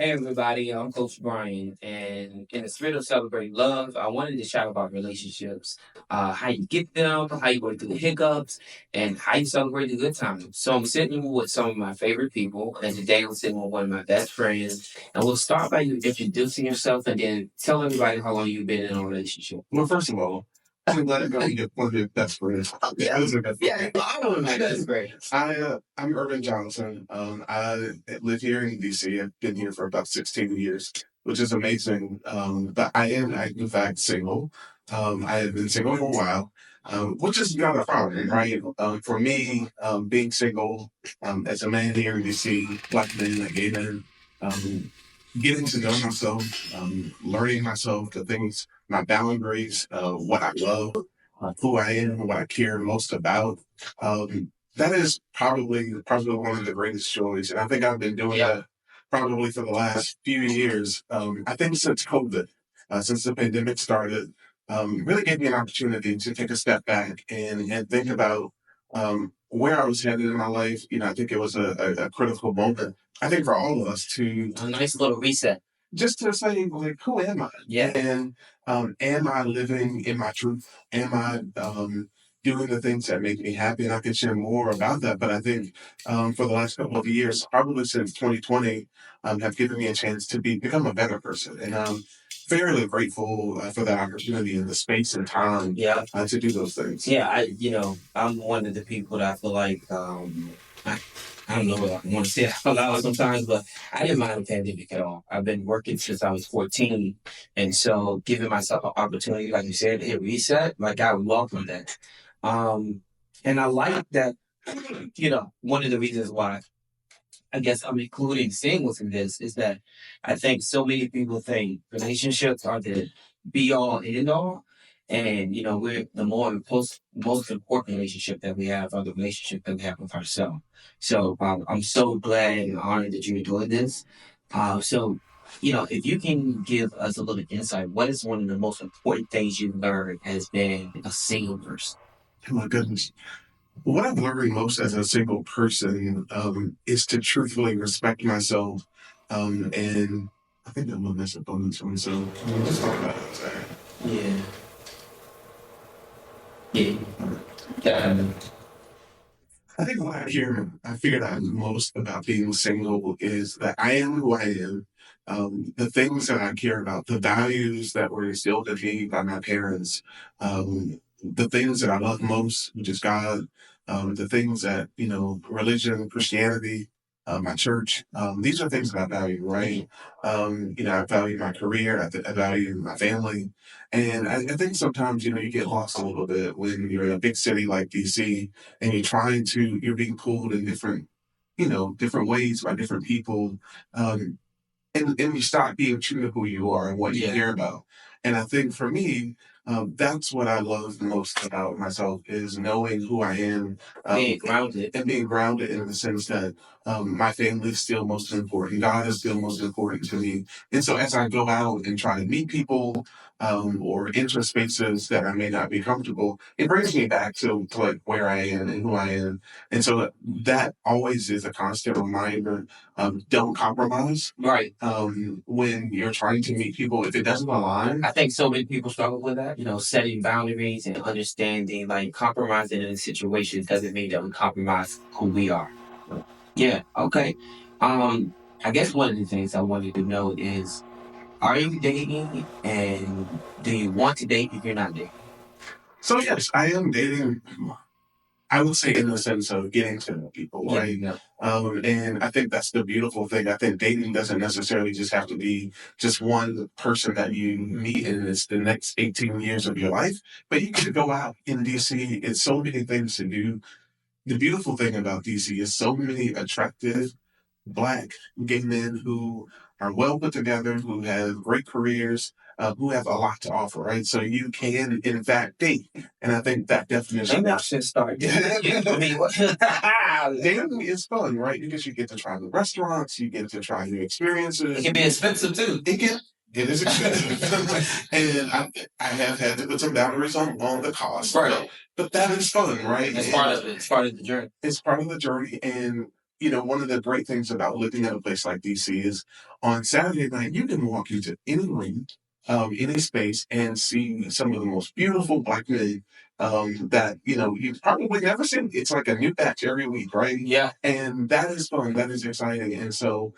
Hey everybody, I'm Coach Brian, and in the spirit of celebrating love, I wanted to chat about relationships, how you get them, how you work through the hiccups, and how you celebrate the good times. So I'm sitting with some of my favorite people, and today I'm sitting with one of my best friends, and we'll start by you introducing yourself, and then tell everybody how long you've been in a relationship. Well, first of all, I'm glad to know you get one of your best friends. Yeah, those are best friends. Yeah, I'm one of my best friends. I'm Ervin Johnson. I live here in DC. I've been here for about 16 years, which is amazing. But I am, in fact, single. I have been single for a while, which is not a problem, right? For me, being single, as a man here in DC, black man, a gay man, um, getting to know myself, learning myself, the things, my boundaries, what I love, who I am, what I care most about. That is probably one of the greatest joys, and I think I've been doing that probably for the last few years. I think since COVID, since the pandemic started, really gave me an opportunity to take a step back and think about where I was headed in my life. I think it was a critical moment. I think for all of us to A nice little reset. just to say, like, who am I? Yeah. And am I living in my truth? Am I doing the things that make me happy? And I can share more about that. But I think for the last couple of years, probably since 2020, have given me a chance to become a better person. And I'm fairly grateful for that opportunity and the space and time Yeah. to do those things. Yeah, I'm one of the people that I feel like, I, I don't know what I want to say it out loud sometimes, but I didn't mind the pandemic at all. I've been working since I was 14. And so giving myself an opportunity, like you said, to hit reset, like I welcome that. Um, and I like that, one of the reasons why I guess I'm including singles in this is that I think so many people think relationships are the be all end all. And we're the most important relationship that we have are the relationship that we have with ourselves. So I'm so glad and honored that you're doing this. So if you can give us a little insight, what is one of the most important things you've learned as being a single person? Oh my goodness. What I've learned most as a single person is to truthfully respect myself. And I think I'm gonna mess up on this one. So just talk about it. Sorry. Yeah. Yeah. Yeah. I think I figured out most about being single is that I am who I am. The things that I care about, the values that were instilled in me by my parents, the things that I love most, which is God, the things that, religion, Christianity, my church, these are things that I value, right? I value my career, I value my family. And I think sometimes, you get lost a little bit when you're in a big city like DC and you're being pulled in different ways by different people. And you stop being true to who you are and what you care about. And I think for me, that's what I love most about myself is knowing who I am, Being grounded. and being grounded in the sense that my family is still most important. God is still most important to me. And so as I go out and try to meet people or enter spaces that I may not be comfortable, it brings me back to like where I am and who I am. And so that always is a constant reminder. Don't compromise. Right. When you're trying to meet people, if it doesn't align, I think so many people struggle with that, setting boundaries and understanding, like compromising in a situation doesn't mean that we compromise who we are. Yeah, okay. Um, I guess one of the things I wanted to know is, are you dating and do you want to date if you're not dating? so yes, I am dating. I would say in the sense of getting to know people, Yeah, right? yeah. And I think that's the beautiful thing. I think dating doesn't necessarily just have to be just one person that you meet and it's the next 18 years of your life, but you could go out in DC. It's so many things to do. The beautiful thing about DC is so many attractive Black gay men who are well put together, who have great careers, who have a lot to offer, right? So you can, in fact, date. And I think that definition. Maybe I should start dating. I mean, what? Dating is fun, right? Because you get to try the restaurants, you get to try new experiences. It can be expensive too. It is expensive. And I have had to put some boundaries on the cost. Right. But that is fun, right? It's part of it. It's part of the journey. It's part of the journey. And one of the great things about living in a place like DC is on Saturday night, you can walk into any room, any space, and see some of the most beautiful black men that you've probably never seen. It's like a new batch every week, right? Yeah. And that is fun. That is exciting. And so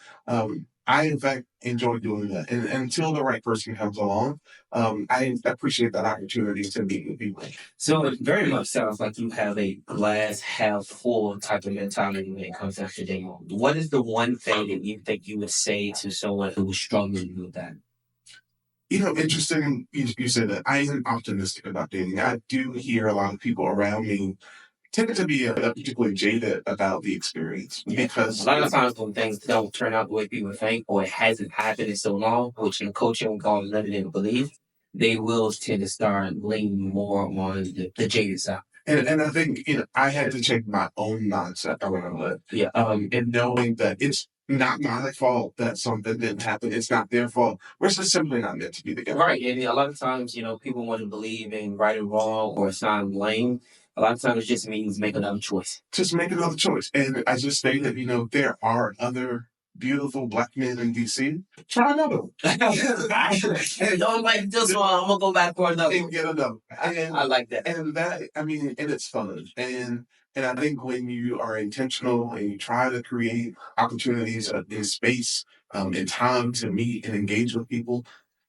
I, in fact, enjoy doing that. And until the right person comes along, I appreciate that opportunity to meet with people. So it very much sounds like you have a glass half full type of mentality when it comes to dating. What is the one thing that you think you would say to someone who is struggling with that? Interesting you said that. I am optimistic about dating. I do hear a lot of people around me tend to be particularly jaded about the experience Yeah. A because lot of times when things don't turn out the way people think, or it hasn't happened in so long, which in coaching we call limited belief, they will tend to start leaning more on the jaded side. and I think I had to change my own mindset around it. Yeah. And knowing that it's not my fault that something didn't happen. It's not their fault. We're just simply not meant to be together. Right. And a lot of times, people want to believe in right and wrong or assign blame. A lot of times it just means make another choice. Just make another choice. And I just say that, there are other beautiful black men in DC. Try another one. Hey, don't like this one. I'm gonna go back for another. And get another. And I like that. and that, I mean, and it's fun. And I think when you are intentional and you try to create opportunities in space, in time to meet and engage with people,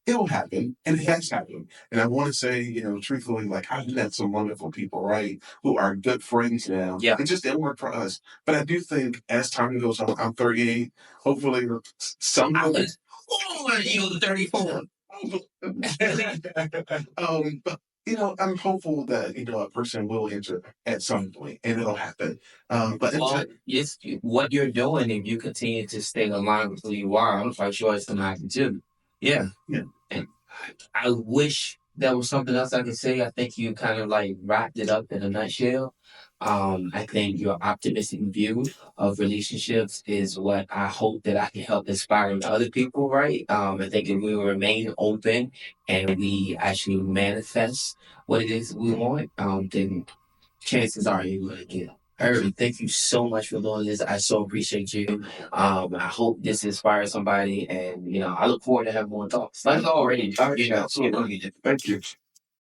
it'll happen. And it has happened. And I want to say, truthfully, like I've met some wonderful people, right, who are good friends now. Yeah. It just didn't work for us. But I do think as time goes on, I'm 38. Hopefully, some of it. Oh, you 34. But I'm hopeful that a person will enter at some point, and it'll happen. But Well, it's what you're doing if you continue to stay aligned with who you are. I'm quite sure it's gonna happen too. Yeah. Yeah. And I wish there was something else I could say. I think you kind of like wrapped it up in a nutshell. I think your optimistic view of relationships is what I hope that I can help inspire other people, right? I think if we remain open and we actually manifest what it is we want, then chances are you will get. Ervin, thank you so much for doing this. I so appreciate you. I hope this inspires somebody, and I look forward to having more talks. Like already, Absolutely. Thank you.